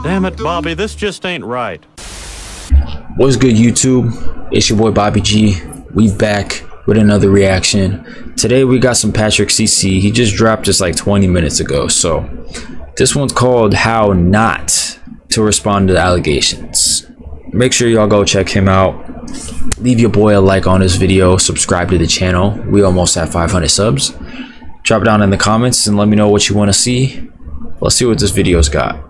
Damn it, Bobby, this just ain't right. What's good, YouTube? It's your boy Bobby G. We back with another reaction. Today we got some Patrick CC. He just dropped this like 20 minutes ago. So this one's called How Not to Respond to the Allegations. Make sure y'all go check him out. Leave your boy a like on this video. Subscribe to the channel. We almost have 500 subs. Drop it down in the comments and let me know what you want to see. Let's see what this video's got.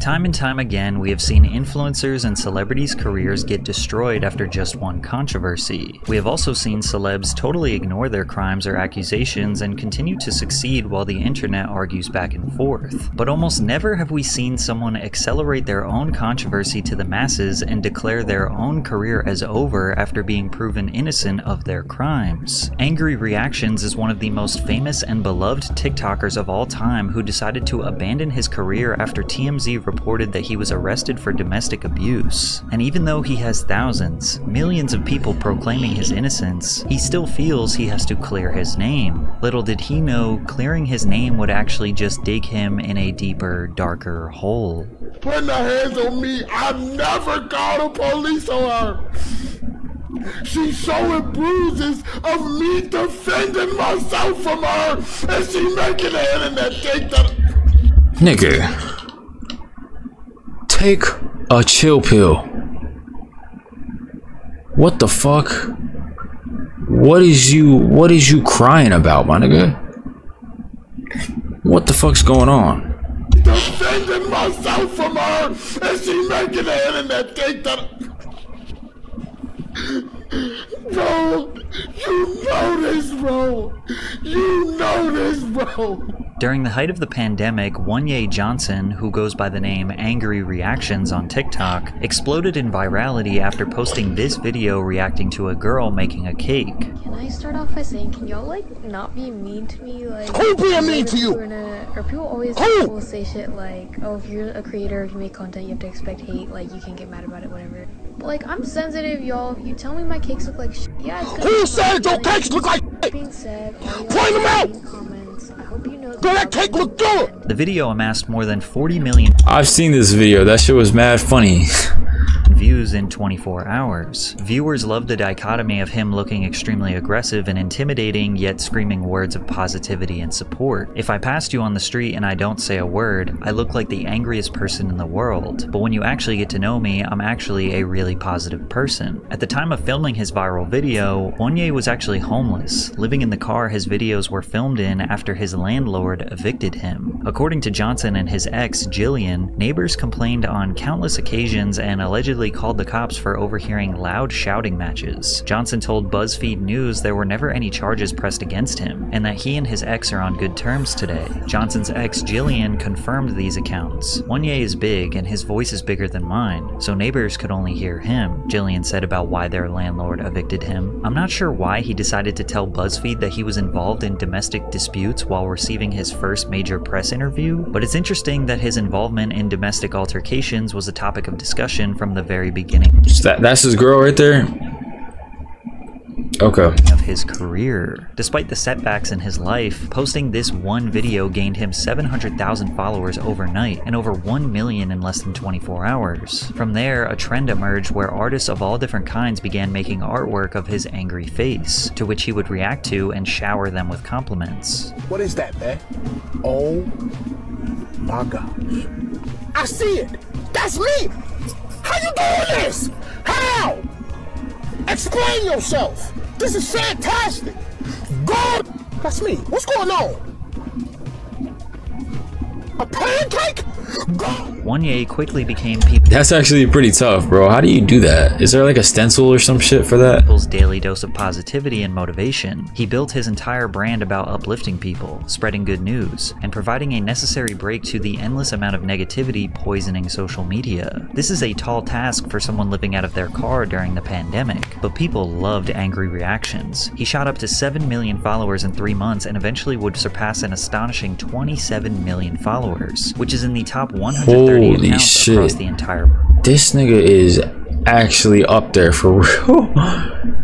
Time and time again, we have seen influencers and celebrities' careers get destroyed after just one controversy. We have also seen celebs totally ignore their crimes or accusations and continue to succeed while the internet argues back and forth. But almost never have we seen someone accelerate their own controversy to the masses and declare their own career as over after being proven innocent of their crimes. Angry Reactions is one of the most famous and beloved TikTokers of all time who decided to abandon his career after TMZ reported that he was arrested for domestic abuse. And even though he has thousands, millions of people proclaiming his innocence, he still feels he has to clear his name. Little did he know, clearing his name would actually just dig him in a deeper, darker hole. Putting their hands on me, I never called the police on her. She's showing bruises of me defending myself from her, and she making the internet think that... Nigga, take a chill pill. What the fuck? What is you crying about, my nigga? What the fuck's going on? Defending myself from her, and she making the internet think that... Bro, you know this, bro. You know this, bro. During the height of the pandemic, YALL Johnson, who goes by the name Angry Reactions on TikTok, exploded in virality after posting this video reacting to a girl making a cake. Can I start off by saying, can y'all like not be mean to me? Like, who being mean to you? Or people always will say shit like, oh, if you're a creator, if you make content, you have to expect hate. Like, you can't get mad about it, whatever. But like, I'm sensitive, y'all. If you tell me my cakes look like shit, yeah, it's good. Who said your cakes look like shit? Being said, point them out. I hope you know that cake look good. The video amassed more than 40 million I've seen this video. That shit was mad funny. views in 24 hours. Viewers loved the dichotomy of him looking extremely aggressive and intimidating, yet screaming words of positivity and support. If I passed you on the street and I don't say a word, I look like the angriest person in the world. But when you actually get to know me, I'm actually a really positive person. At the time of filming his viral video, YALL was actually homeless, living in the car his videos were filmed in after his landlord evicted him. According to Johnson and his ex, Jillian, neighbors complained on countless occasions and allegedly called the cops for overhearing loud shouting matches. Johnson told BuzzFeed News there were never any charges pressed against him, and that he and his ex are on good terms today. Johnson's ex, Jillian, confirmed these accounts. YALL is big, and his voice is bigger than mine, so neighbors could only hear him, Jillian said about why their landlord evicted him. I'm not sure why he decided to tell BuzzFeed that he was involved in domestic disputes while receiving his first major press interview, but it's interesting that his involvement in domestic altercations was a topic of discussion from the very beginning. That's his girl right there? Okay. Of his career. Despite the setbacks in his life, posting this one video gained him 700,000 followers overnight and over 1 million in less than 24 hours. From there, a trend emerged where artists of all different kinds began making artwork of his angry face, to which he would react to and shower them with compliments. What is that, man? Oh my gosh. I see it. That's me. How you doing this? How? Explain yourself. This is fantastic. God, that's me. What's going on? A pancake? YALL quickly became people. That's actually pretty tough, bro. How do you do that? Is there like a stencil or some shit for that? People's daily dose of positivity and motivation. He built his entire brand about uplifting people, spreading good news, and providing a necessary break to the endless amount of negativity poisoning social media. This is a tall task for someone living out of their car during the pandemic, but people loved Angry Reactions. He shot up to 7 million followers in 3 months and eventually would surpass an astonishing 27 million followers, which is in the top 130 Holy accounts shit. across the entire. This nigga is actually up there for real.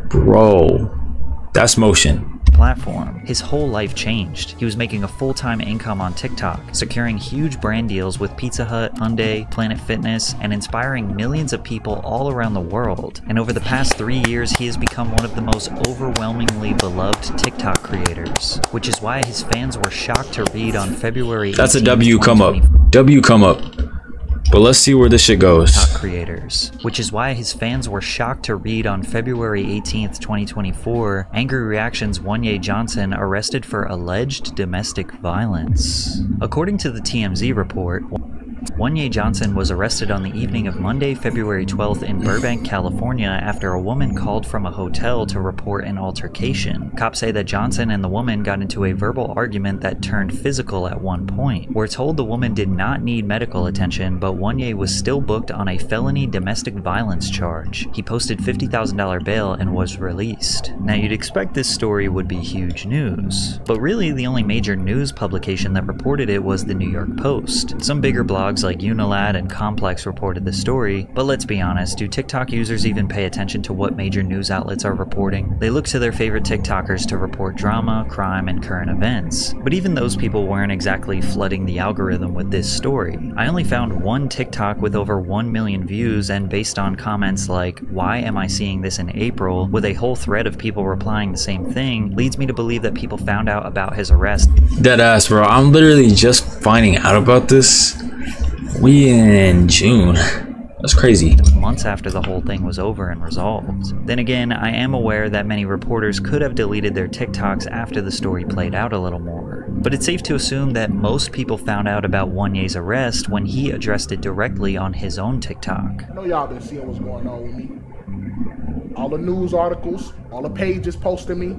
Bro, that's motion. platform. His whole life changed. He was making a full-time income on TikTok, securing huge brand deals with Pizza Hut, Hyundai, Planet Fitness, and inspiring millions of people all around the world. And over the past 3 years, he has become one of the most overwhelmingly beloved TikTok creators, which is why his fans were shocked to read on February 18th, That's a W come up. W come up. But let's see where this shit goes. Creators, which is why his fans were shocked to read on February 18th, 2024, Angry Reaction's YALL Johnson arrested for alleged domestic violence. According to the TMZ report, YALL Johnson was arrested on the evening of Monday, February 12th in Burbank, California after a woman called from a hotel to report an altercation. Cops say that Johnson and the woman got into a verbal argument that turned physical at one point. We're told the woman did not need medical attention, but YALL was still booked on a felony domestic violence charge. He posted $50,000 bail and was released. Now you'd expect this story would be huge news, but really the only major news publication that reported it was the New York Post. Some bigger blogs like Unilad and Complex reported the story, but let's be honest, do TikTok users even pay attention to what major news outlets are reporting? They look to their favorite TikTokers to report drama, crime, and current events. But even those people weren't exactly flooding the algorithm with this story. I only found one TikTok with over 1 million views, and based on comments like, "Why am I seeing this in April?" with a whole thread of people replying the same thing, leads me to believe that people found out about his arrest. Deadass, bro. I'm literally just finding out about this. We in June. That's crazy. Months after the whole thing was over and resolved. Then again, I am aware that many reporters could have deleted their TikToks after the story played out a little more. But it's safe to assume that most people found out about YALL's arrest when he addressed it directly on his own TikTok. I know y'all been seeing what's going on with me. All the news articles, all the pages posting me,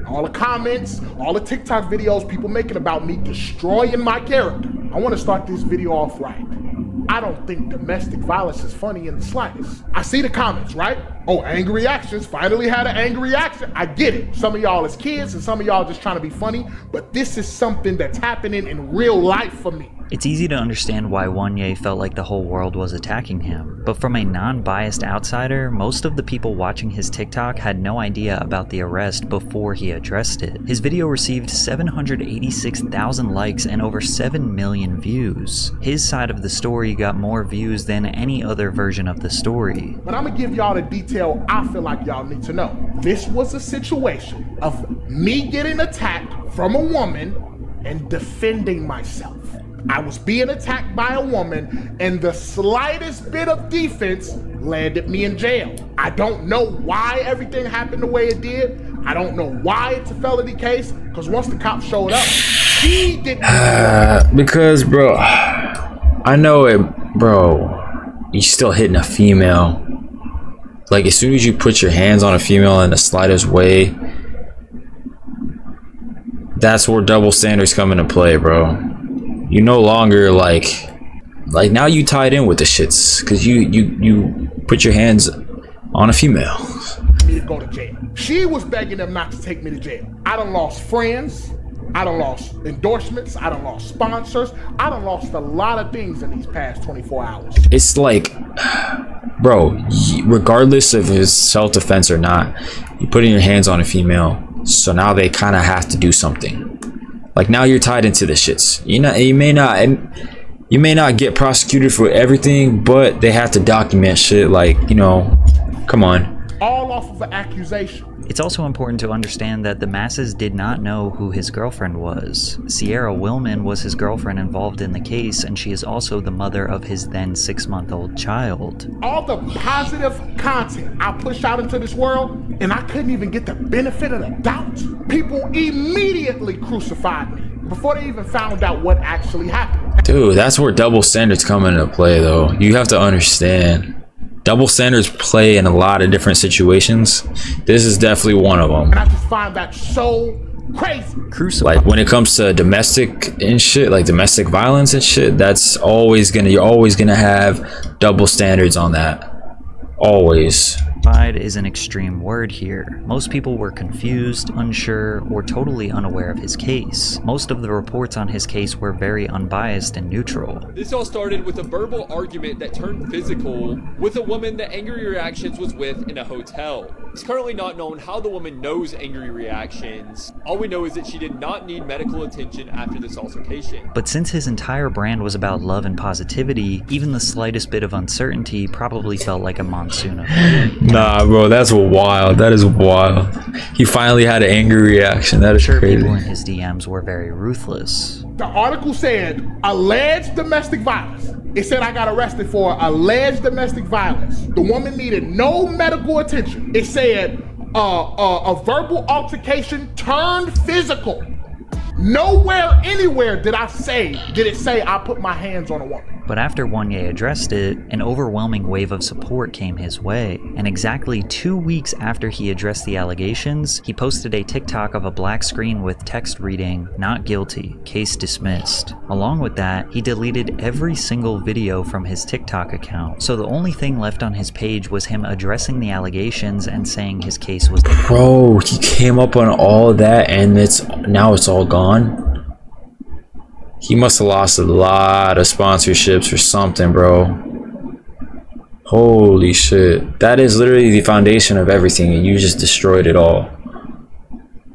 all the comments, all the TikTok videos people making about me destroying my character. I want to start this video off right. I don't think domestic violence is funny in the slightest. I see the comments, right? Oh, Angry Reactions finally had an angry reaction. I get it. Some of y'all is kids and some of y'all just trying to be funny, but this is something that's happening in real life for me. It's easy to understand why YALL felt like the whole world was attacking him, but from a non-biased outsider, most of the people watching his TikTok had no idea about the arrest before he addressed it. His video received 786,000 likes and over 7 million views. His side of the story got more views than any other version of the story. But I'm gonna give y'all the detail I feel like y'all need to know. This was a situation of me getting attacked from a woman and defending myself. I was being attacked by a woman, and the slightest bit of defense landed me in jail. I don't know why everything happened the way it did. I don't know why it's a felony case, because once the cops showed up, he didn't. Because, bro, I know it, bro. You're still hitting a female. Like, as soon as you put your hands on a female in the slightest way, that's where double standards come into play, bro. You no longer like now you tied in with the shits because you put your hands on a female. Me to go to jail. She was begging them not to take me to jail. I done lost friends. I done lost endorsements. I done lost sponsors. I done lost a lot of things in these past 24 hours. It's like, bro, regardless of his self-defense or not, you're putting your hands on a female, so now they kind of have to do something. Like, now you're tied into the shits. You may not get prosecuted for everything, but they have to document shit. Like, you know, come on. All off of an accusation. It's also important to understand that the masses did not know who his girlfriend was. Sierra Willman was his girlfriend involved in the case, and she is also the mother of his then 6-month-old child. All the positive content I push out into this world, and I couldn't even get the benefit of the doubt. People immediately crucified me before they even found out what actually happened. Dude, that's where double standards come into play, though. You have to understand. Double standards play in a lot of different situations. This is definitely one of them. And I just find that so crazy. Like, when it comes to domestic and shit, like domestic violence and shit, that's always gonna, you're always gonna have double standards on that. Always. Is an extreme word here. Most people were confused, unsure, or totally unaware of his case. Most of the reports on his case were very unbiased and neutral. This all started with a verbal argument that turned physical with a woman that Angry Reactions was with in a hotel. It's currently not known how the woman knows angry reactions. All we know is that she did not need medical attention after this altercation. But since his entire brand was about love and positivity, even the slightest bit of uncertainty probably felt like a monsoon of hate. Nah, bro, that's wild. That is wild. He finally had an angry reaction. That is Sure, crazy. people in his DMs were very ruthless. The article said alleged domestic violence. It said I got arrested for alleged domestic violence. The woman needed no medical attention. It said a verbal altercation turned physical. Nowhere, anywhere did it say I put my hands on a woman. But after YALL addressed it, an overwhelming wave of support came his way. And exactly 2 weeks after he addressed the allegations, he posted a TikTok of a black screen with text reading, "Not guilty, case dismissed." Along with that, he deleted every single video from his TikTok account. So the only thing left on his page was him addressing the allegations and saying his case was... Bro, he came up on all that and now it's all gone. He must have lost a lot of sponsorships or something, bro. Holy shit. That is literally the foundation of everything, and you just destroyed it all.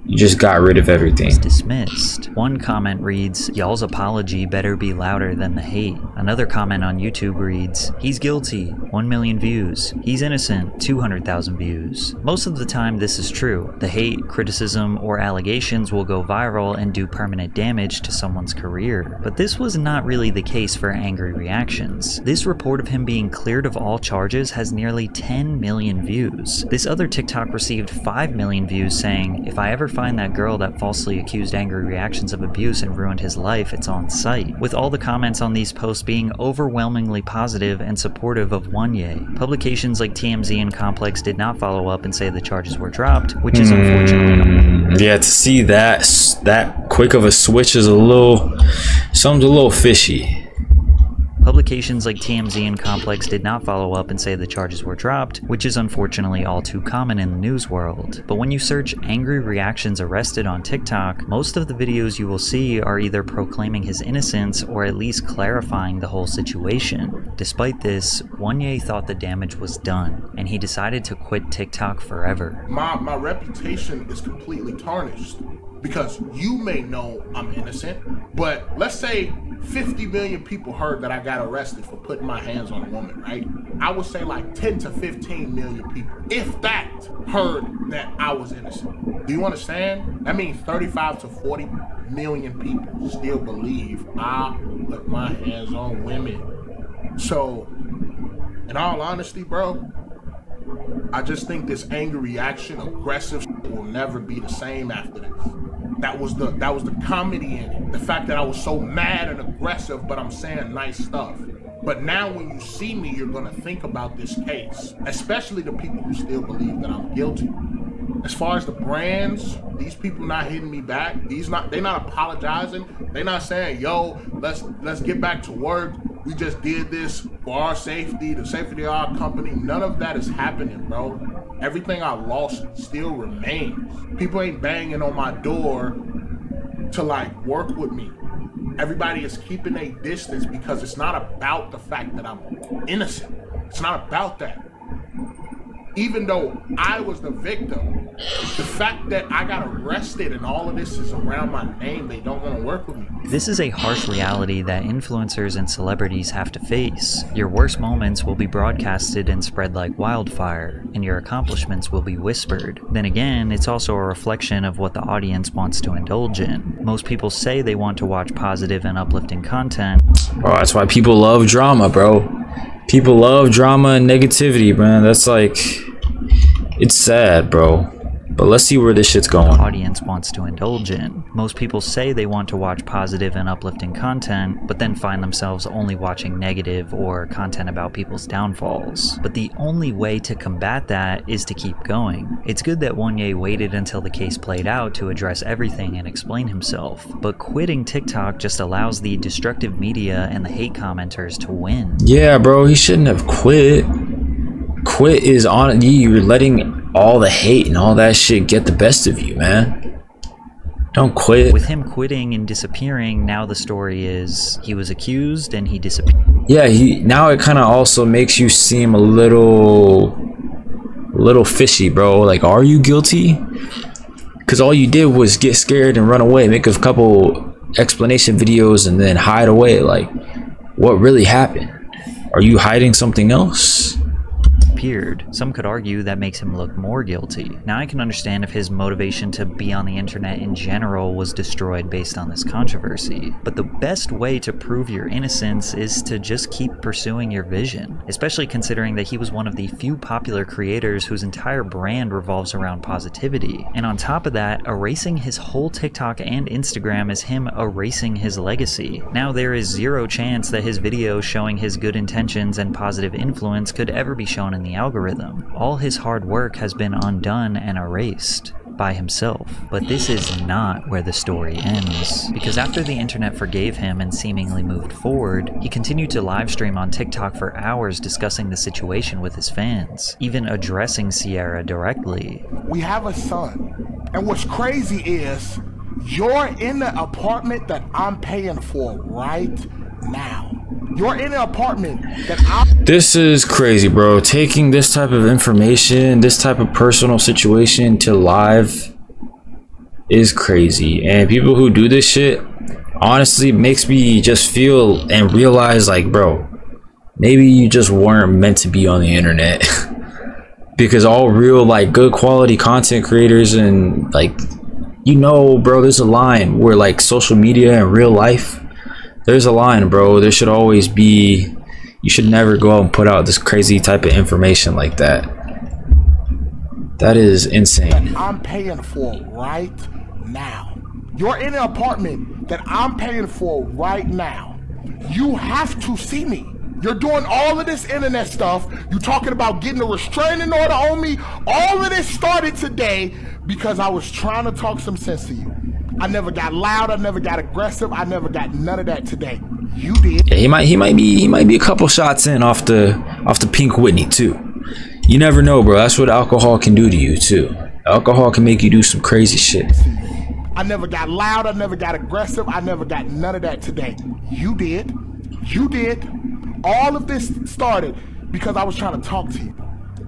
You just got rid of everything. Dismissed. One comment reads, "Y'all's apology better be louder than the hate." Another comment on YouTube reads, "He's guilty, 1 million views. He's innocent, 200,000 views." Most of the time this is true. The hate, criticism, or allegations will go viral and do permanent damage to someone's career. But this was not really the case for Angry Reactions. This report of him being cleared of all charges has nearly 10 million views. This other TikTok received 5 million views saying, "If I ever find that girl that falsely accused Angry Reactions of abuse and ruined his life, it's on site," with all the comments on these posts being overwhelmingly positive and supportive of YALL. Publications like TMZ and Complex did not follow up and say the charges were dropped, which is unfortunate. Yeah, to see that quick of a switch is something's a little fishy. Publications like TMZ and Complex did not follow up and say the charges were dropped, which is unfortunately all too common in the news world. But when you search Angry Reactions arrested on TikTok, most of the videos you will see are either proclaiming his innocence or at least clarifying the whole situation. Despite this, YALL thought the damage was done, and he decided to quit TikTok forever. My reputation is completely tarnished because you may know I'm innocent, but let's say 50 million people heard that I got arrested for putting my hands on a woman, right? I would say like 10 to 15 million people, if that, heard that I was innocent. Do you understand? That means 35 to 40 million people still believe I put my hands on women. So, in all honesty, bro, I just think this angry reaction, aggressive will never be the same after this. That was the comedy in it. The fact that I was so mad and aggressive, but I'm saying nice stuff. But now when you see me, you're gonna think about this case, especially the people who still believe that I'm guilty. As far as the brands, these people not hitting me back. They're not apologizing. They're not saying, "Yo, let's get back to work. We just did this for our safety, the safety of our company." None of that is happening, bro. Everything I lost still remains. People ain't banging on my door to like work with me. Everybody is keeping a distance because it's not about the fact that I'm innocent. It's not about that. Even though I was the victim, the fact that I got arrested and all of this is around my name, they don't want to work with me. This is a harsh reality that influencers and celebrities have to face. Your worst moments will be broadcasted and spread like wildfire, and your accomplishments will be whispered. Then again, it's also a reflection of what the audience wants to indulge in. Most people say they want to watch positive and uplifting content. Oh, that's why people love drama, bro. People love drama and negativity, man. That's like, it's sad, bro. But let's see where this shit's going. The audience wants to indulge in. Most people say they want to watch positive and uplifting content, but then find themselves only watching negative or content about people's downfalls. But the only way to combat that is to keep going. It's good that YALL waited until the case played out to address everything and explain himself, but quitting TikTok just allows the destructive media and the hate commenters to win. Yeah, bro, he shouldn't have quit. Quit is on you're letting all the hate and all that shit get the best of you, man. Don't quit. With him quitting and disappearing, now the story is he was accused and he disappeared. Yeah, now it kind of also makes you seem a little little fishy, bro. Like, are you guilty? Because all you did was get scared and run away, make a couple explanation videos, and then hide away. Like, what really happened? Are you hiding something else? Some could argue that makes him look more guilty. Now I can understand if his motivation to be on the internet in general was destroyed based on this controversy, but the best way to prove your innocence is to just keep pursuing your vision, especially considering that he was one of the few popular creators whose entire brand revolves around positivity. And on top of that, erasing his whole TikTok and Instagram is him erasing his legacy. Now there is zero chance that his videos showing his good intentions and positive influence could ever be shown in the algorithm. All his hard work has been undone and erased by himself. But this is not where the story ends, because after the internet forgave him and seemingly moved forward, he continued to live stream on TikTok for hours discussing the situation with his fans, even addressing Sierra directly. We have a son, and what's crazy is you're in the apartment that I'm paying for right now. You're in an apartment that I'm... This is crazy, bro. Taking this type of information, this type of personal situation to live is crazy. And people who do this shit, honestly, makes me just feel and realize, like, bro, maybe you just weren't meant to be on the internet. Because all real, like, good quality content creators and, like, you know, bro, there's a line where, like, social media and real life, there's a line, bro. There should always be, you should never go out and put out this crazy type of information like that. That is insane. I'm paying for right now. You're in an apartment that I'm paying for right now. You have to see me. You're doing all of this internet stuff. You're talking about getting a restraining order on me. All of this started today because I was trying to talk some sense to you. I never got loud. I never got aggressive. I never got none of that today. You did. Yeah, he might be a couple shots in off the Pink Whitney too. You never know, bro. That's what alcohol can do to you too. Alcohol can make you do some crazy shit. I never got loud. I never got aggressive. I never got none of that today. You did. You did. All of this started because I was trying to talk to you.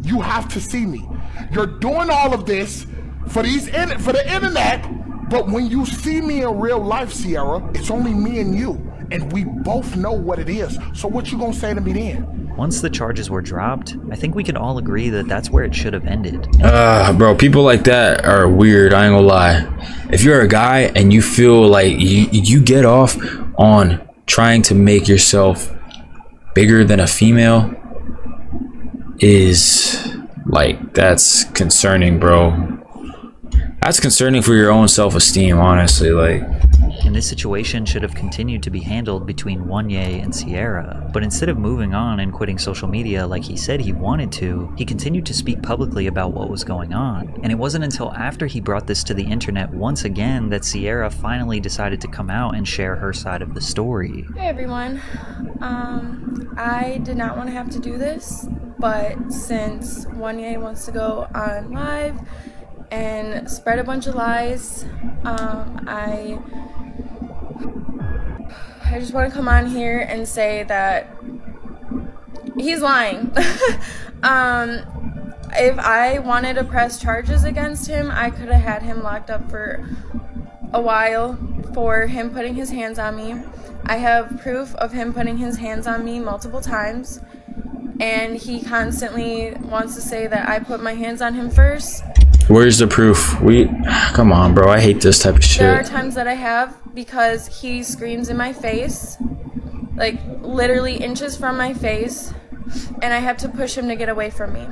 You have to see me. You're doing all of this for the internet. But when you see me in real life, Sierra, it's only me and you. And we both know what it is. So what you gonna say to me then? Once the charges were dropped, I think we can all agree that that's where it should have ended. Bro, people like that are weird, I ain't gonna lie. If you're a guy and you feel like you get off on trying to make yourself bigger than a female, is like, that's concerning, bro. That's concerning for your own self-esteem, honestly. Like, and this situation should have continued to be handled between YALL and Sierra. But instead of moving on and quitting social media like he said he wanted to, he continued to speak publicly about what was going on. And it wasn't until after he brought this to the internet once again that Sierra finally decided to come out and share her side of the story. Hey everyone, I did not want to have to do this, but since YALL wants to go on live and spread a bunch of lies, I just want to come on here and say that he's lying. If I wanted to press charges against him, I could have had him locked up for a while for him putting his hands on me. I have proof of him putting his hands on me multiple times, and he constantly wants to say that I put my hands on him first. Where's the proof? Come on, bro. I hate this type of shit. There are times that I have, because he screams in my face, like literally inches from my face, and I have to push him to get away from me.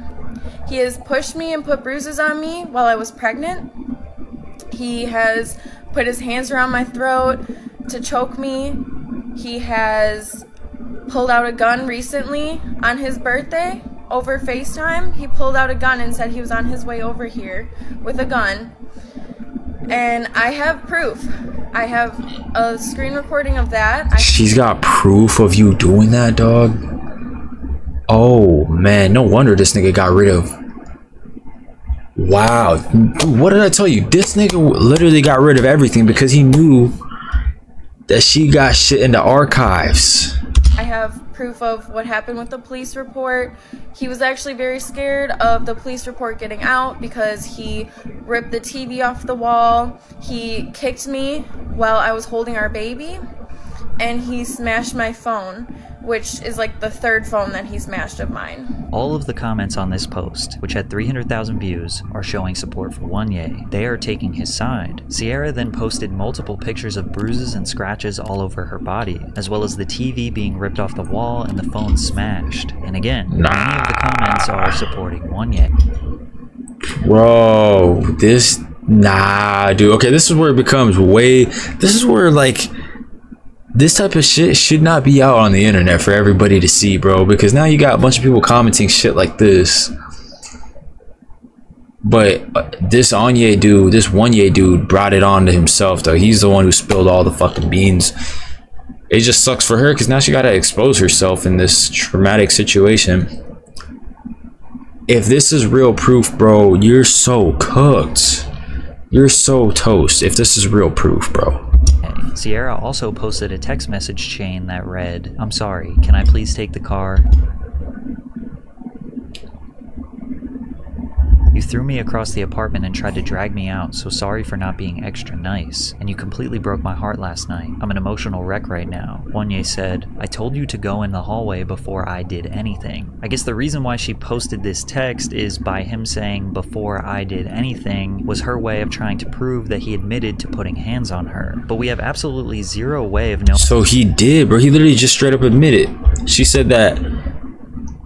He has pushed me and put bruises on me while I was pregnant. He has put his hands around my throat to choke me. He has pulled out a gun recently on his birthday. Over FaceTime, he pulled out a gun and said he was on his way over here with a gun. And I have proof. I have a screen recording of that. She's got proof of you doing that, dog? Oh, man. No wonder this nigga got rid of... Wow. Dude, what did I tell you? This nigga literally got rid of everything because he knew that she got shit in the archives. I have proof of what happened with the police report. He was actually very scared of the police report getting out because he ripped the TV off the wall. He kicked me while I was holding our baby, and he smashed my phone, which is like the 3rd phone that he smashed of mine. All of the comments on this post, which had 300,000 views, are showing support for YALL. They are taking his side. Sierra then posted multiple pictures of bruises and scratches all over her body, as well as the TV being ripped off the wall and the phone smashed. And again, many of the comments are supporting YALL. Bro, this... Nah, dude. Okay, this is where it becomes way... This is where, like... This type of shit should not be out on the internet for everybody to see, bro, because now you got a bunch of people commenting shit like this. But this YALL dude brought it on to himself, though. He's the one who spilled all the fucking beans. It just sucks for her because now she gotta expose herself in this traumatic situation. If this is real proof, bro, you're so cooked. You're so toast if this is real proof, bro. Sierra also posted a text message chain that read, "I'm sorry, can I please take the car? You threw me across the apartment and tried to drag me out, so sorry for not being extra nice. And you completely broke my heart last night. I'm an emotional wreck right now." YALL said, "I told you to go in the hallway before I did anything." I guess the reason why she posted this text is by him saying "before I did anything" was her way of trying to prove that he admitted to putting hands on her. But we have absolutely zero way of knowing. So he did, bro. He literally just straight up admitted. She said that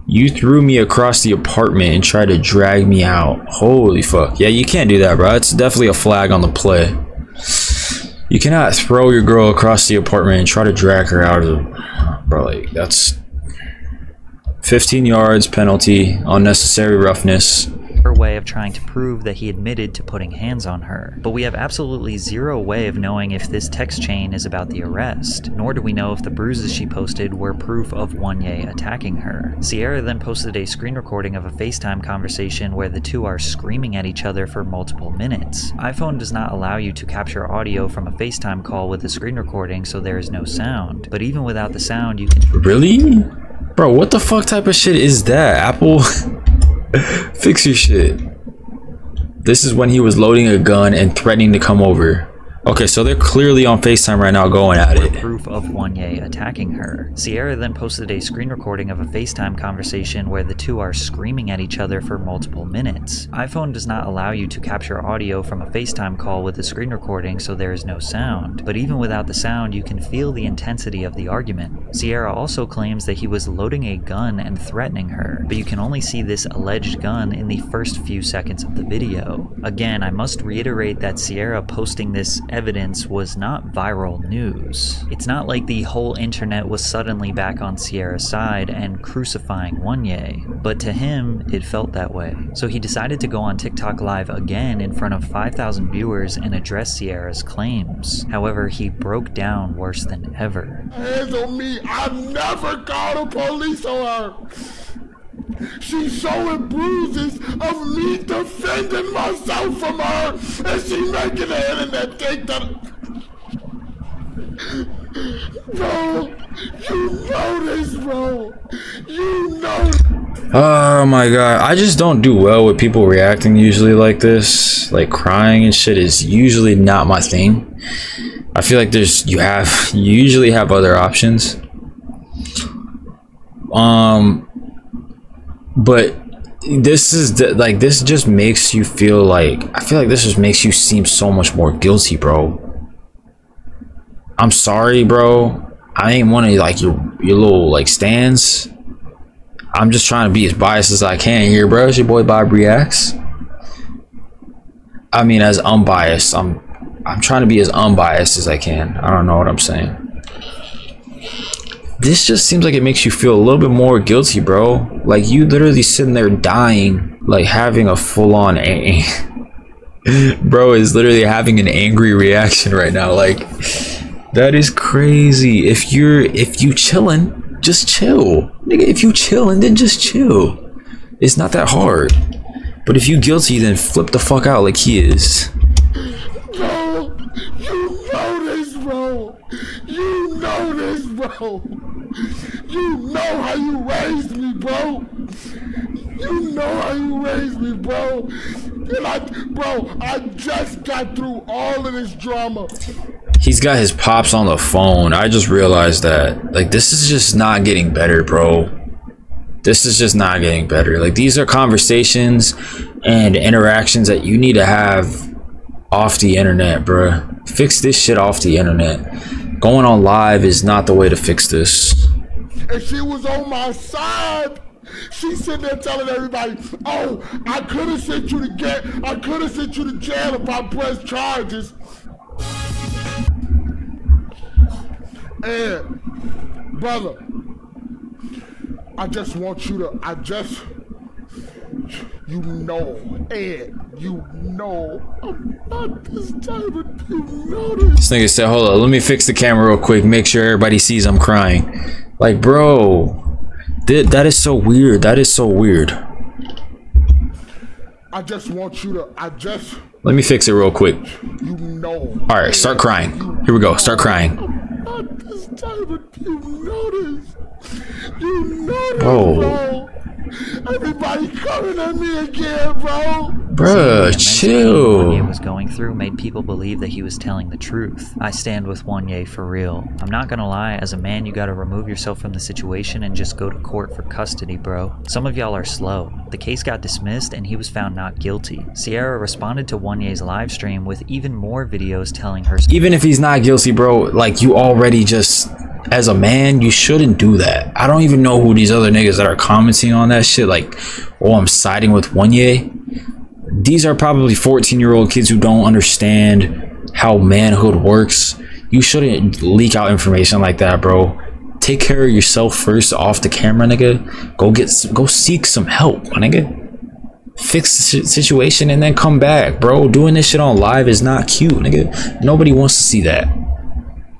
you threw me across the apartment and tried to drag me out. Holy fuck. Yeah, you can't do that, bro. It's definitely a flag on the play. You cannot throw your girl across the apartment and try to drag her out of the... Bro, like, that's 15 yards penalty, unnecessary roughness. Her way of trying to prove that he admitted to putting hands on her. But we have absolutely zero way of knowing if this text chain is about the arrest, nor do we know if the bruises she posted were proof of YALL attacking her. Sierra then posted a screen recording of a FaceTime conversation where the two are screaming at each other for multiple minutes. iPhone does not allow you to capture audio from a FaceTime call with a screen recording, so there is no sound. But even without the sound, you can... Really? Bro, what the fuck type of shit is that? Apple... Fix your shit. This is when he was loading a gun and threatening to come over. Okay, so they're clearly on FaceTime right now going at it. Proof of YALL attacking her. Sierra then posted a screen recording of a FaceTime conversation where the two are screaming at each other for multiple minutes. iPhone does not allow you to capture audio from a FaceTime call with a screen recording, so there is no sound. But even without the sound, you can feel the intensity of the argument. Sierra also claims that he was loading a gun and threatening her, but you can only see this alleged gun in the first few seconds of the video. Again, I must reiterate that Sierra posting this evidence was not viral news. It's not like the whole internet was suddenly back on Sierra's side and crucifying YALL, but to him, it felt that way. So he decided to go on TikTok Live again in front of 5,000 viewers and address Sierra's claims. However, he broke down worse than ever. Hands on me, I never called the police on her. She's showing bruises of me defending myself from her, and she making the internet think that... Bro, you know this, bro. You know. Oh my god, I just don't do well with people reacting usually like this. Like crying and shit is usually not my thing. I feel like you usually have other options. But this just makes you feel like, I feel like this just makes you seem so much more guilty, bro. I'm sorry, bro. I ain't one of like your little like stands. I'm just trying to be as biased as I can here, bro. It's your boy Bob Reacts. I mean, as unbiased. I'm trying to be as unbiased as I can. I don't know what I'm saying. This just seems like it makes you feel a little bit more guilty, bro. Like you literally sitting there dying, like having a full-on bro is literally having an angry reaction right now. Like that is crazy. If you chilling, just chill, nigga. If you chilling, then just chill. It's not that hard. But if you guilty, then flip the fuck out like he is. Bro, you know this, bro. You know this, bro. You know how you raised me, bro. You know how you raised me, bro. And I just got through all of this drama. He's got his pops on the phone. I just realized that. Like, this is just not getting better, bro. This is just not getting better. Like, these are conversations and interactions that you need to have off the internet, bruh. Fix this shit off the internet. Going on live is not the way to fix this. And she was on my side. She's sitting there telling everybody, oh, I could have sent you to jail if I pressed charges. And, brother, I just want you to, you know, Ed, you know, I'm not this type of, you know this. This nigga said, hold on, let me fix the camera real quick, make sure everybody sees I'm crying. Like, bro, that is so weird. That is so weird. I just want you to, let me fix it real quick. You know. All right, start crying. Here we go, start crying. I'm not this type of, you know this. You know this, Bro. bro. Everybody coming at me again, bro. Bruh, chill. Wanye was going through made people believe that he was telling the truth. I stand with Wanye for real. I'm not gonna lie, as a man you gotta remove yourself from the situation and just go to court for custody, bro. Some of y'all are slow. The case got dismissed and he was found not guilty. Sierra responded to Wanye's live stream with even more videos telling her— even if he's not guilty, bro, like, you already just, as a man, you shouldn't do that. I don't even know who these other niggas that are commenting on that shit, like, oh, I'm siding with Wanye. These are probably 14-year-old kids who don't understand how manhood works. You shouldn't leak out information like that, bro. Take care of yourself first off the camera, nigga. Go seek some help, my nigga. Fix the situation and then come back, bro. Doing this shit on live is not cute, nigga. Nobody wants to see that.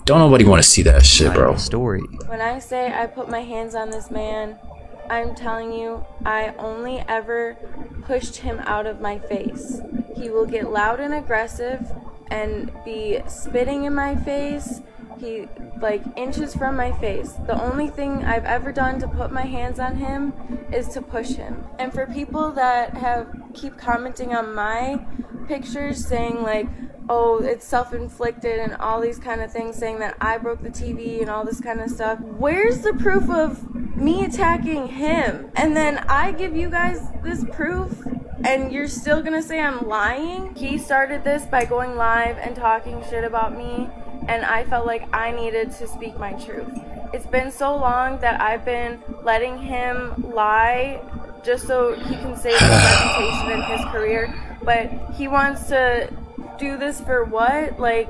Don't nobody want to see that shit, bro. Story. When I say I put my hands on this man, I'm telling you, I only ever pushed him out of my face. He will get loud and aggressive and be spitting in my face. He, like, inches from my face. The only thing I've ever done to put my hands on him is to push him. And for people that keep commenting on my pictures saying, like, oh, it's self-inflicted and all these kind of things, saying that I broke the TV and all this kind of stuff. Where's the proof of me attacking him? And then I give you guys this proof and you're still gonna say I'm lying? He started this by going live and talking shit about me, and I felt like I needed to speak my truth. It's been so long that I've been letting him lie just so he can save his reputation and his career, but he wants to do this for what? Like,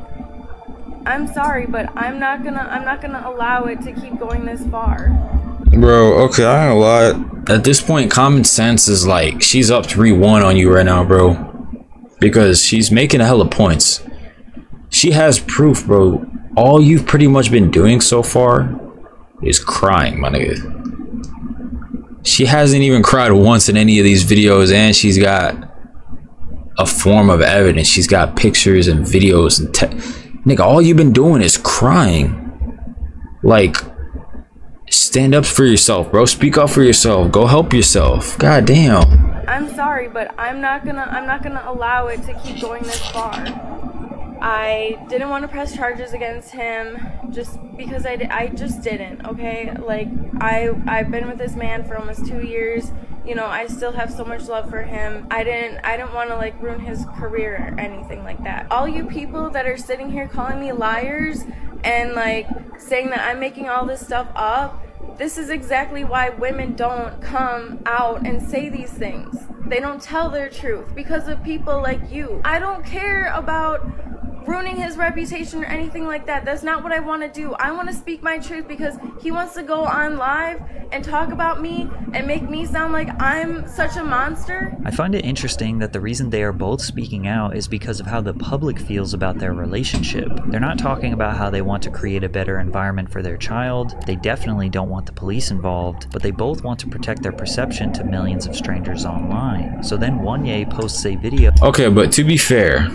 I'm sorry, but I'm not gonna allow it to keep going this far. Bro, okay, I ain't gonna lie. At this point, common sense is like, she's up 3-1 on you right now, bro. Because she's making a hell of points. She has proof, bro. All you've pretty much been doing so far is crying, my nigga. She hasn't even cried once in any of these videos, and she's got a form of evidence. She's got pictures and videos and nigga, all you've been doing is crying. Like, stand up for yourself, bro. Speak up for yourself. Go help yourself. God damn. I'm sorry, but I'm not gonna allow it to keep going this far. I didn't want to press charges against him just because I just didn't, okay? Like, I've been with this man for almost 2 years. You know, I still have so much love for him. I didn't want to, like, ruin his career or anything like that. All you people that are sitting here calling me liars and, like, saying that I'm making all this stuff up, this is exactly why women don't come out and say these things. They don't tell their truth because of people like you. I don't care about ruining his reputation or anything like that. That's not what I want to do. I want to speak my truth because he wants to go on live and talk about me and make me sound like I'm such a monster. I find it interesting that the reason they are both speaking out is because of how the public feels about their relationship. They're not talking about how they want to create a better environment for their child. They definitely don't want the police involved, but they both want to protect their perception to millions of strangers online. So then Wanye posts a video. Okay, but to be fair,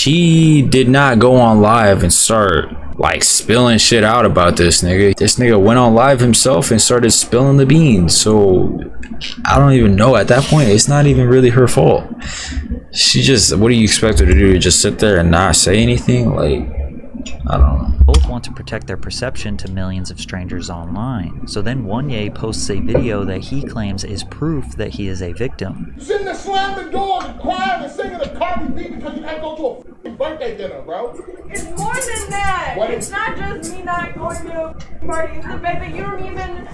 she did not go on live and start like spilling shit out about this nigga. This nigga went on live himself and started spilling the beans. So I don't even know, at that point it's not even really her fault. She just, what do you expect her to do? Just sit there and not say anything? Like, I don't know. Both want to protect their perception to millions of strangers online. So then YALL posts a video that he claims is proof that he is a victim. Sitting there slamming doors and crying and singing a Cardi B because you can't go to a f***ing birthday dinner, bro. It's more than that. It's not just me not going to a party. It's the fact that you don't even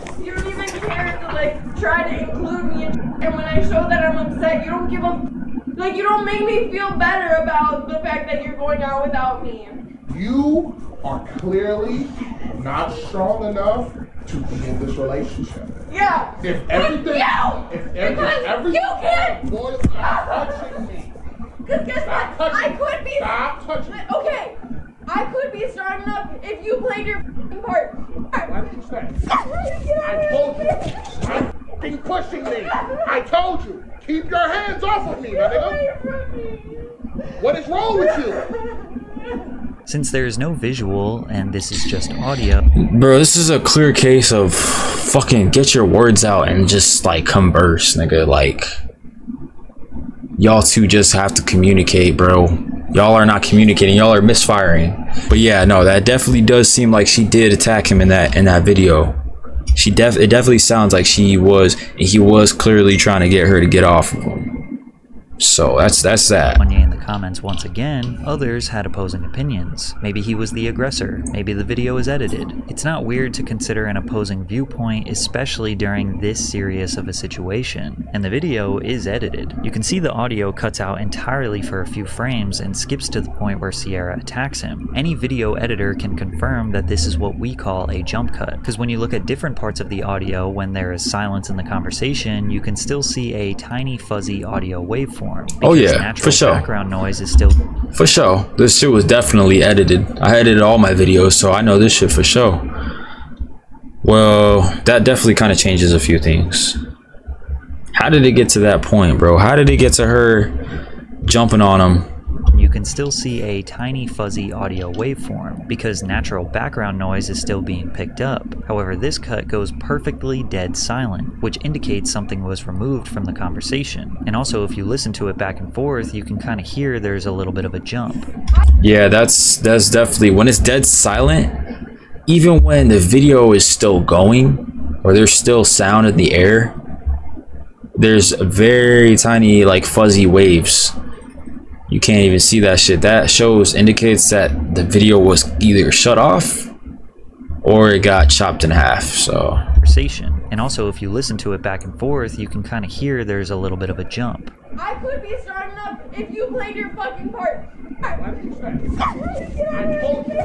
care to like try to include me and when I show that I'm upset, you don't give a like, you don't make me feel better about the fact that you're going out without me. You are clearly not strong enough to be in this relationship. Yeah. If everything, because you can't. Boy, stop touching me. Because guess what? I could be. Stop touching me. Okay. I could be strong enough if you played your part. What did you say? I told you. Stop f***ing pushing me. I told you. Keep your hands off of me, my nigga. What is wrong with you? Since there is no visual and this is just audio, bro, this is a clear case of fucking get your words out and just like converse, nigga. Like, y'all two just have to communicate, bro. Y'all are not communicating, y'all are misfiring. But yeah, no, that definitely does seem like she did attack him in that video. It definitely sounds like he was clearly trying to get her to get off of him. So that's that. YALL in the comments once again, others had opposing opinions. Maybe he was the aggressor, maybe the video is edited. It's not weird to consider an opposing viewpoint, especially during this serious of a situation. And the video is edited. You can see the audio cuts out entirely for a few frames and skips to the point where Sierra attacks him. Any video editor can confirm that this is what we call a jump cut, because when you look at different parts of the audio when there is silence in the conversation, you can still see a tiny fuzzy audio waveform. Oh yeah, for sure. Background noise is still for sure. This shit was definitely edited. I edited all my videos, so I know this shit for sure. Well, that definitely kind of changes a few things. How did it get to that point, bro? How did it get to her jumping on him? You can still see a tiny fuzzy audio waveform because natural background noise is still being picked up. However, this cut goes perfectly dead silent, which indicates something was removed from the conversation. And also, if you listen to it back and forth, you can kind of hear there's a little bit of a jump. Yeah, that's definitely, when it's dead silent, even when the video is still going or there's still sound in the air, there's very tiny like fuzzy waves. You can't even see that shit. That indicates that the video was either shut off or it got chopped in half. So conversation. And also, if you listen to it back and forth, you can kind of hear there's a little bit of a jump. I could be strong enough if you played your fucking part. What did you say? I told you.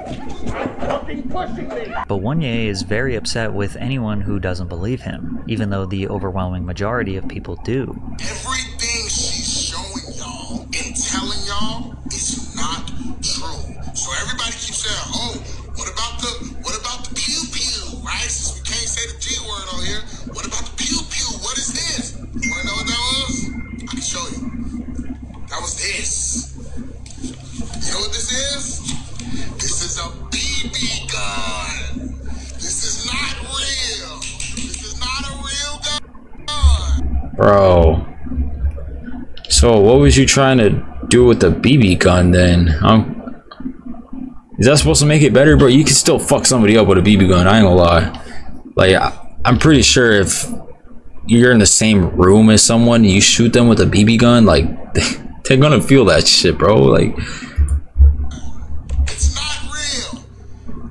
Stop fucking pushing me. But YALL is very upset with anyone who doesn't believe him, even though the overwhelming majority of people do. Everything she's showing y'all and telling y'all is not true. So everybody keeps saying, oh, what about the pew pew, right? Since we can't say the G word on here, what about the pew pew? What is this? You wanna know what that was? I can show you. That was this. You know what this is? This is a BB gun. This is not real. This is not a real gun. bro, so what was you trying to do with the BB gun then? Is that supposed to make it better, bro? You can still fuck somebody up with a BB gun, I ain't gonna lie. Like, I'm pretty sure if you're in the same room as someone, you shoot them with a BB gun, like, they're gonna feel that shit, bro. Like, it's not real.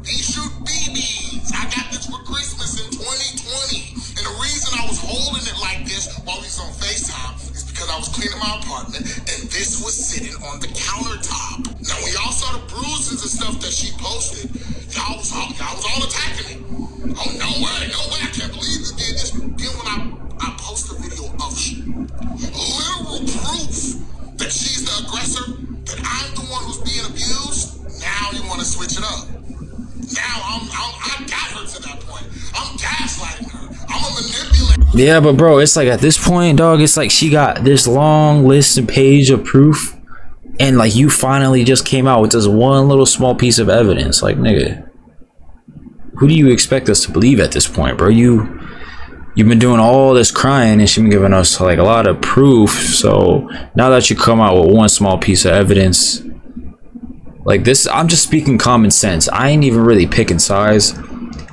They shoot BBs. I got this for Christmas in 2020. And the reason I was holding it like this while we was on FaceTime is because I was cleaning my apartment and this was sitting on the countertop. Now, when y'all saw the bruises and stuff that she posted, y'all was all attacking me. Oh, no way, I can't believe you did this. Then when I post a video of literal proof that she's the aggressor, that I'm the one who's being abused, now you want to switch it up. Now I got her to that point. I'm gaslighting her. I'm a manipulator. yeah, but bro, it's like at this point, dog, it's like she got this long list and page of proof, And like, you finally just came out with this one little small piece of evidence. Like, nigga, who do you expect us to believe at this point, bro? You've been doing all this crying, and she's been giving us like a lot of proof. So now that you come out with one small piece of evidence like this, I'm just speaking common sense. I ain't even really picking sides.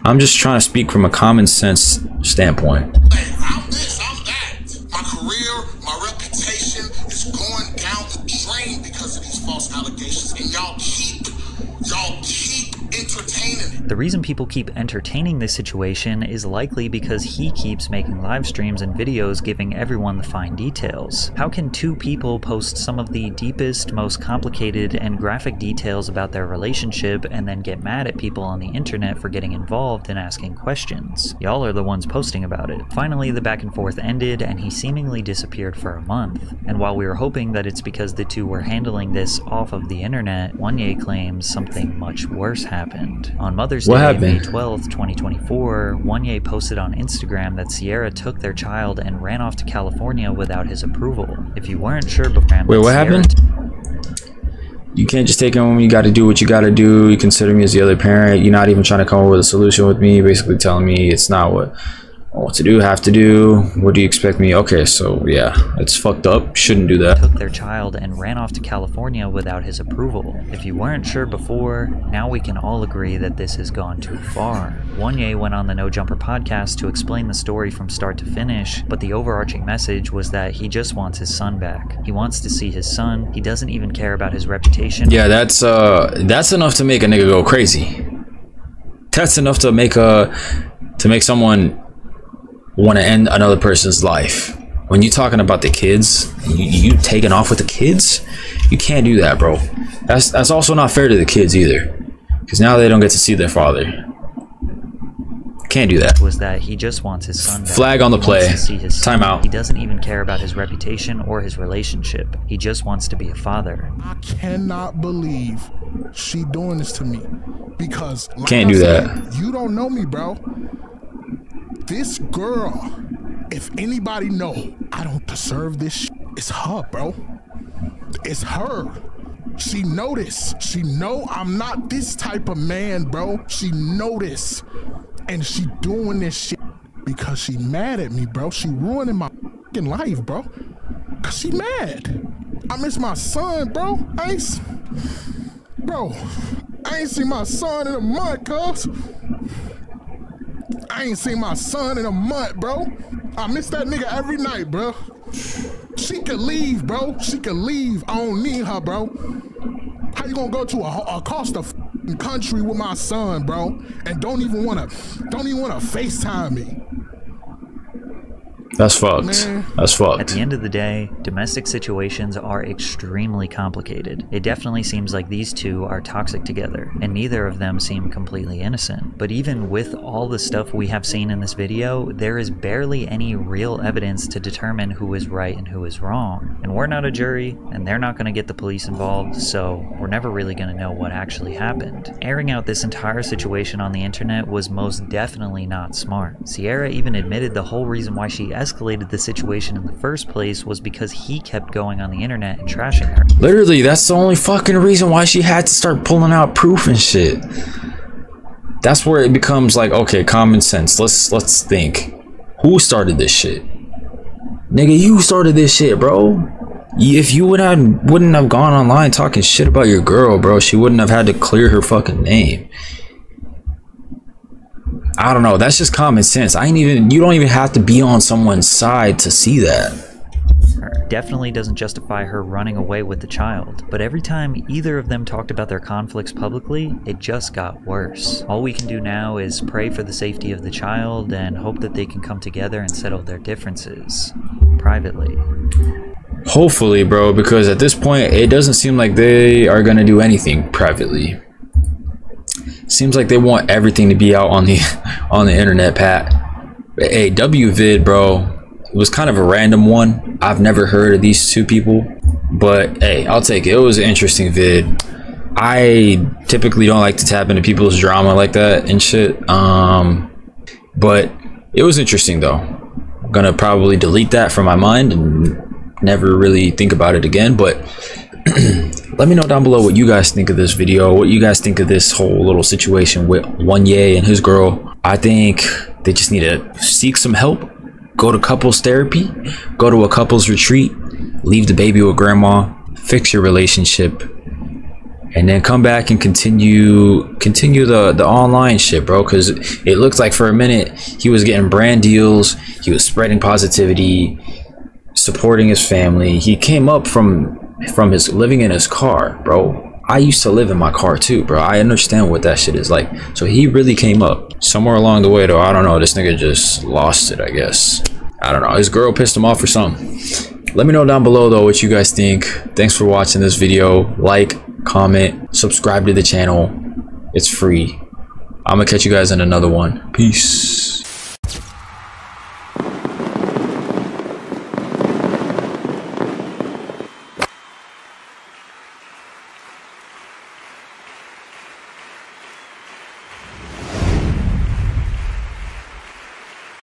I'm just trying to speak from a common sense standpoint. Hey, I'm this, I'm that. My career, my reputation is going down the drain because of these false allegations, and y'all keep entertaining it. The reason people keep entertaining this situation is likely because he keeps making live streams and videos giving everyone the fine details. How can two people post some of the deepest, most complicated, and graphic details about their relationship and then get mad at people on the internet for getting involved and asking questions? Y'all are the ones posting about it. Finally, the back and forth ended and he seemingly disappeared for a month. And while we were hoping that it's because the two were handling this off of the internet, YALL claims something much worse happened. On Mother's Day, May 12th, 2024, YALL posted on Instagram that Sierra took their child and ran off to California without his approval. If you weren't sure before... Wait, what happened? You can't just take him. You got to do what you got to do. You consider me as the other parent. You're not even trying to come up with a solution with me. Basically telling me it's not what I want to do, have to do. What do you expect me? Okay, so yeah, it's fucked up. Shouldn't do that. Took their child and ran off to California without his approval. If you weren't sure before, now we can all agree that this has gone too far. YALL went on the No Jumper podcast to explain the story from start to finish, but the overarching message was that he just wants his son back. He wants to see his son. He doesn't even care about his reputation. Yeah, that's enough to make a nigga go crazy. That's enough to make someone want to end another person's life. When you're talking about the kids, you taking off with the kids, you can't do that, bro. That's also not fair to the kids either, because now they don't get to see their father. Can't do that. Was that he just wants his son back. Flag on the play. Time out. He doesn't even care about his reputation or his relationship. He just wants to be a father. I cannot believe she doing this to me, because like can't do that. You don't know me, bro. This girl, if anybody know I don't deserve this shit, it's her, bro. It's her. She know this. She know I'm not this type of man, bro. She know this. And she doing this shit because she mad at me, bro. She ruining my fucking life, bro. Cause she mad. I miss my son, bro. I ain't seen my son in a month, cuz. I ain't seen my son in a month, bro. I miss that nigga every night, bro. She could leave, bro. She could leave. I don't need her, bro. How you gonna go to across the country with my son, bro, and don't even wanna FaceTime me? That's fucked. Man. That's fucked. At the end of the day, domestic situations are extremely complicated. It definitely seems like these two are toxic together, and neither of them seem completely innocent. But even with all the stuff we have seen in this video, there is barely any real evidence to determine who is right and who is wrong. And we're not a jury, and they're not going to get the police involved, so we're never really going to know what actually happened. Airing out this entire situation on the internet was most definitely not smart. Sierra even admitted the whole reason why she escalated the situation in the first place was because he kept going on the internet and trashing her. Literally, that's the only fucking reason why she had to start pulling out proof and shit. That's where it becomes like, okay, common sense. Let's think. Who started this shit? Nigga, you started this shit, bro. If you wouldn't have gone online talking shit about your girl, bro, she wouldn't have had to clear her fucking name. I don't know, that's just common sense. You don't even have to be on someone's side to see that. Definitely doesn't justify her running away with the child, but every time either of them talked about their conflicts publicly, it just got worse. All we can do now is pray for the safety of the child and hope that they can come together and settle their differences privately. Hopefully, bro, because at this point it doesn't seem like they are gonna do anything privately. Seems like they want everything to be out on the internet, Pat. Hey, WVid, bro, it was kind of a random one. I've never heard of these two people, but hey, I'll take it. It was an interesting vid. I typically don't like to tap into people's drama like that and shit, but it was interesting though. I'm gonna probably delete that from my mind and never really think about it again, but Let me know down below what you guys think of this video, what you guys think of this whole little situation with YALL and his girl. I think they just need to seek some help, go to couples therapy, go to a couples retreat, leave the baby with grandma, fix your relationship, and then come back and continue the online shit, bro. Because it looked like for a minute he was getting brand deals, he was spreading positivity, supporting his family. He came up from his living in his car, bro. I used to live in my car too, bro. I understand what that shit is like. So he really came up. Somewhere along the way though, I don't know, this nigga just lost it, I guess. I don't know, his girl pissed him off or something. Let me know down below though what you guys think. Thanks for watching this video. Like, comment, subscribe to the channel. It's free. I'm gonna catch you guys in another one. Peace.